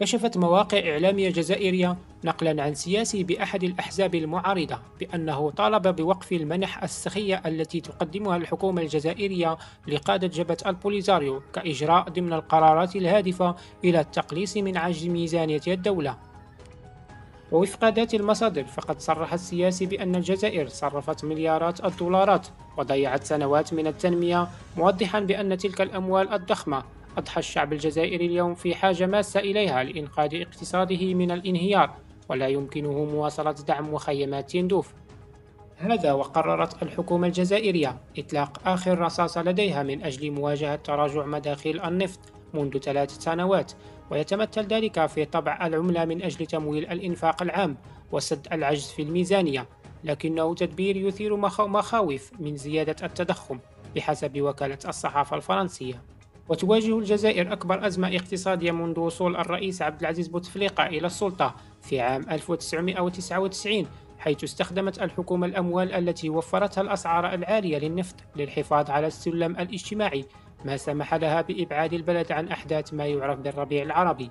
كشفت مواقع إعلامية جزائرية نقلا عن سياسي بأحد الأحزاب المعارضة بأنه طالب بوقف المنح السخية التي تقدمها الحكومة الجزائرية لقادة جبهة البوليزاريو كإجراء ضمن القرارات الهادفة إلى التقليص من عجز ميزانية الدولة. ووفق ذات المصادر فقد صرح السياسي بأن الجزائر صرفت مليارات الدولارات وضيعت سنوات من التنمية، موضحا بأن تلك الأموال الضخمة أضحى الشعب الجزائري اليوم في حاجة ماسة إليها لإنقاذ اقتصاده من الانهيار، ولا يمكنه مواصلة دعم مخيمات تندوف. هذا وقررت الحكومة الجزائرية إطلاق آخر رصاصة لديها من أجل مواجهة تراجع مداخيل النفط منذ 3 سنوات، ويتمثل ذلك في طبع العملة من أجل تمويل الإنفاق العام وسد العجز في الميزانية، لكنه تدبير يثير مخاوف من زيادة التضخم بحسب وكالة الصحافة الفرنسية. وتواجه الجزائر أكبر أزمة اقتصادية منذ وصول الرئيس عبد العزيز بوتفليقة إلى السلطة في عام 1999، حيث استخدمت الحكومة الأموال التي وفرتها الأسعار العالية للنفط للحفاظ على السلم الاجتماعي، ما سمح لها بإبعاد البلد عن أحداث ما يعرف بالربيع العربي.